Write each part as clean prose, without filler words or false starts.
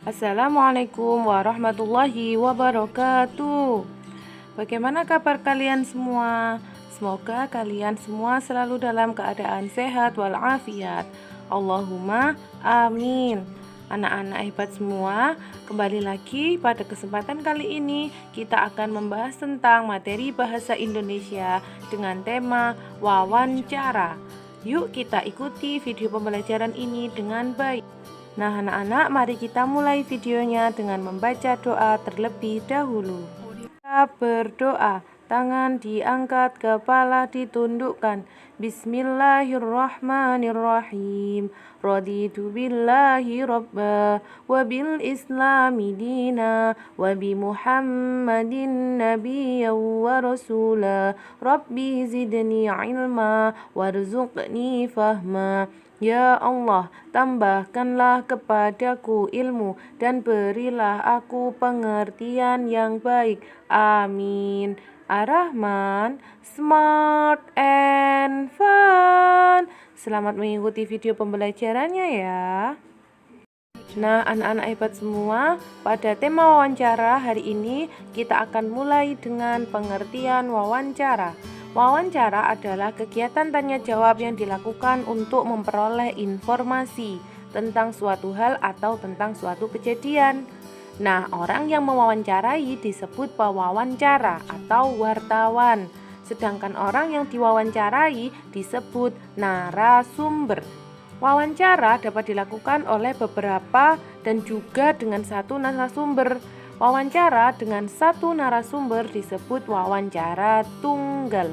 Assalamualaikum warahmatullahi wabarakatuh. Bagaimana kabar kalian semua? Semoga kalian semua selalu dalam keadaan sehat walafiat. Allahumma amin. Anak-anak hebat semua, kembali lagi pada kesempatan kali ini kita akan membahas tentang materi bahasa Indonesia dengan tema wawancara. Yuk kita ikuti video pembelajaran ini dengan baik. Nah anak-anak, mari kita mulai videonya dengan membaca doa terlebih dahulu. Kita berdoa, tangan diangkat, kepala ditundukkan. Bismillahirrahmanirrahim. Raditu billahi rabba wa bil islami dina wa bi muhammadin nabiyyan wa rasula. Rabbi zidni ilma warzuqni fahma. Ya Allah, tambahkanlah kepadaku ilmu dan berilah aku pengertian yang baik. Amin. Ar-Rahman, smart and fun. Selamat mengikuti video pembelajarannya ya. Nah, anak-anak hebat semua, pada tema wawancara hari ini kita akan mulai dengan pengertian wawancara. Wawancara adalah kegiatan tanya jawab yang dilakukan untuk memperoleh informasi tentang suatu hal atau tentang suatu kejadian. Nah, orang yang mewawancarai disebut pewawancara atau wartawan, sedangkan orang yang diwawancarai disebut narasumber. Wawancara dapat dilakukan oleh beberapa dan juga dengan satu narasumber. Wawancara dengan satu narasumber disebut wawancara tunggal.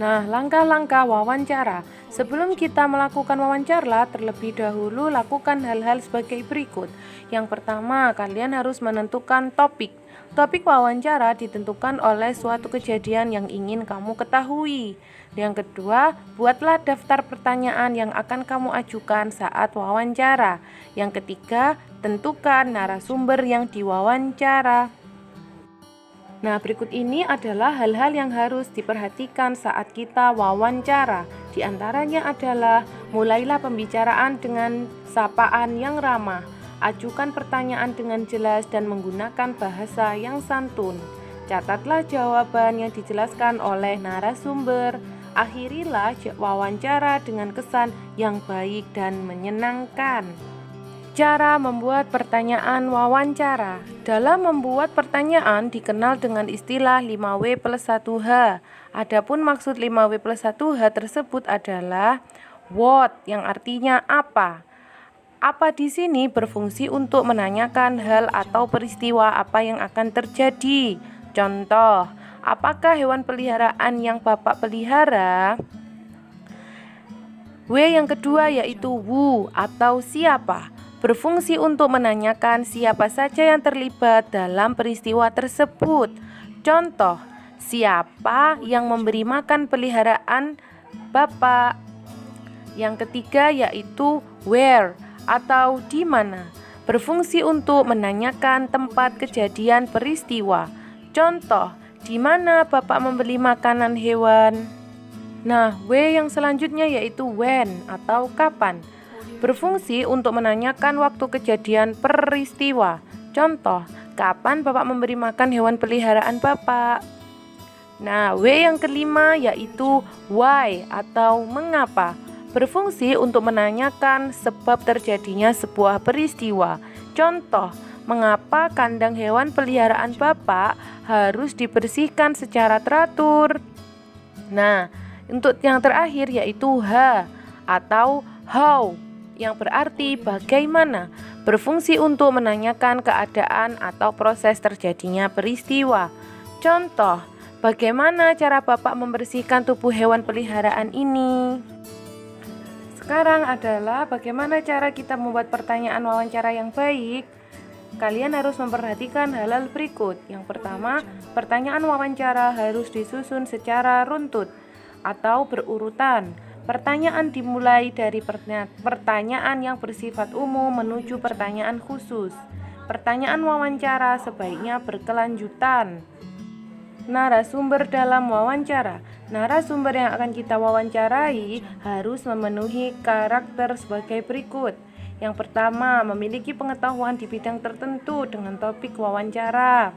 Nah, langkah-langkah wawancara. Sebelum kita melakukan wawancara, terlebih dahulu lakukan hal-hal sebagai berikut. Yang pertama, kalian harus menentukan topik. Topik wawancara ditentukan oleh suatu kejadian yang ingin kamu ketahui. Yang kedua, buatlah daftar pertanyaan yang akan kamu ajukan saat wawancara. Yang ketiga, tentukan narasumber yang diwawancara. Nah, berikut ini adalah hal-hal yang harus diperhatikan saat kita wawancara. Di antaranya adalah mulailah pembicaraan dengan sapaan yang ramah. Ajukan pertanyaan dengan jelas dan menggunakan bahasa yang santun. Catatlah jawaban yang dijelaskan oleh narasumber. Akhirilah wawancara dengan kesan yang baik dan menyenangkan. Cara membuat pertanyaan wawancara. Dalam membuat pertanyaan dikenal dengan istilah 5W plus 1H. Adapun maksud 5W plus 1H tersebut adalah what, yang artinya apa. Apa di sini berfungsi untuk menanyakan hal atau peristiwa apa yang akan terjadi. Contoh, apakah hewan peliharaan yang Bapak pelihara? W yang kedua yaitu who atau siapa. Berfungsi untuk menanyakan siapa saja yang terlibat dalam peristiwa tersebut. Contoh, siapa yang memberi makan peliharaan Bapak? Yang ketiga yaitu where atau di mana. Berfungsi untuk menanyakan tempat kejadian peristiwa. Contoh, di mana Bapak membeli makanan hewan? Nah, W yang selanjutnya yaitu when atau kapan. Berfungsi untuk menanyakan waktu kejadian peristiwa. Contoh, kapan Bapak memberi makan hewan peliharaan Bapak? Nah, W yang kelima yaitu why atau mengapa. Berfungsi untuk menanyakan sebab terjadinya sebuah peristiwa. Contoh, mengapa kandang hewan peliharaan Bapak harus dibersihkan secara teratur? Nah, untuk yang terakhir yaitu H atau how, yang berarti bagaimana. Berfungsi untuk menanyakan keadaan atau proses terjadinya peristiwa. Contoh, bagaimana cara Bapak membersihkan tubuh hewan peliharaan ini? Sekarang adalah bagaimana cara kita membuat pertanyaan wawancara yang baik. Kalian harus memperhatikan hal-hal berikut. Yang pertama, pertanyaan wawancara harus disusun secara runtut atau berurutan. Pertanyaan dimulai dari pertanyaan yang bersifat umum menuju pertanyaan khusus. Pertanyaan wawancara sebaiknya berkelanjutan. Narasumber dalam wawancara. Narasumber yang akan kita wawancarai harus memenuhi karakter sebagai berikut. Yang pertama, memiliki pengetahuan di bidang tertentu dengan topik wawancara.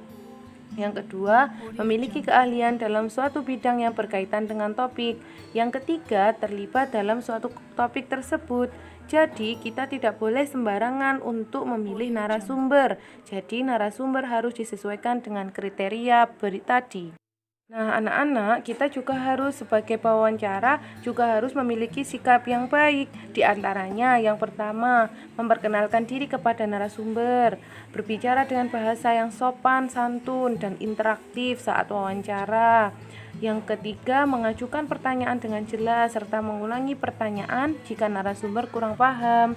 Yang kedua, memiliki keahlian dalam suatu bidang yang berkaitan dengan topik. Yang ketiga, terlibat dalam suatu topik tersebut. Jadi, kita tidak boleh sembarangan untuk memilih narasumber. Jadi, narasumber harus disesuaikan dengan kriteria tadi. Nah, anak-anak, kita juga harus sebagai pewawancara juga harus memiliki sikap yang baik. Di antaranya, yang pertama, memperkenalkan diri kepada narasumber, berbicara dengan bahasa yang sopan, santun, dan interaktif saat wawancara. Yang ketiga, mengajukan pertanyaan dengan jelas serta mengulangi pertanyaan jika narasumber kurang paham.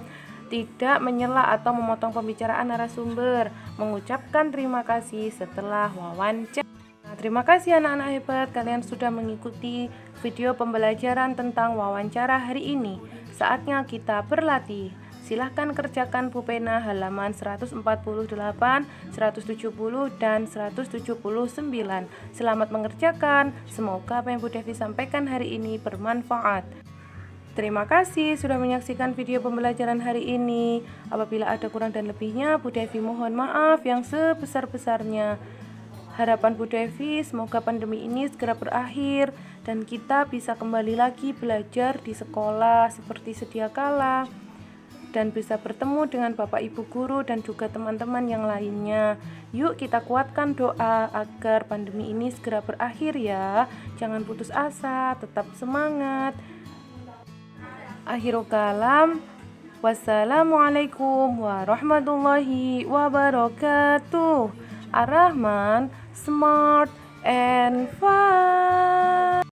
Tidak menyela atau memotong pembicaraan narasumber, mengucapkan terima kasih setelah wawancara. Terima kasih anak-anak hebat, kalian sudah mengikuti video pembelajaran tentang wawancara hari ini. Saatnya kita berlatih. Silahkan kerjakan pulpena halaman 148, 170, dan 179. Selamat mengerjakan, semoga apa yang Bu Devi sampaikan hari ini bermanfaat. Terima kasih sudah menyaksikan video pembelajaran hari ini. Apabila ada kurang dan lebihnya, Bu Devi mohon maaf yang sebesar-besarnya. Harapan Bu Devi semoga pandemi ini segera berakhir dan kita bisa kembali lagi belajar di sekolah seperti sedia kala dan bisa bertemu dengan Bapak Ibu guru dan juga teman-teman yang lainnya. Yuk kita kuatkan doa agar pandemi ini segera berakhir ya. Jangan putus asa, tetap semangat. Akhirul kalam. Wassalamualaikum warahmatullahi wabarakatuh. Ar-Rahman, smart and fun.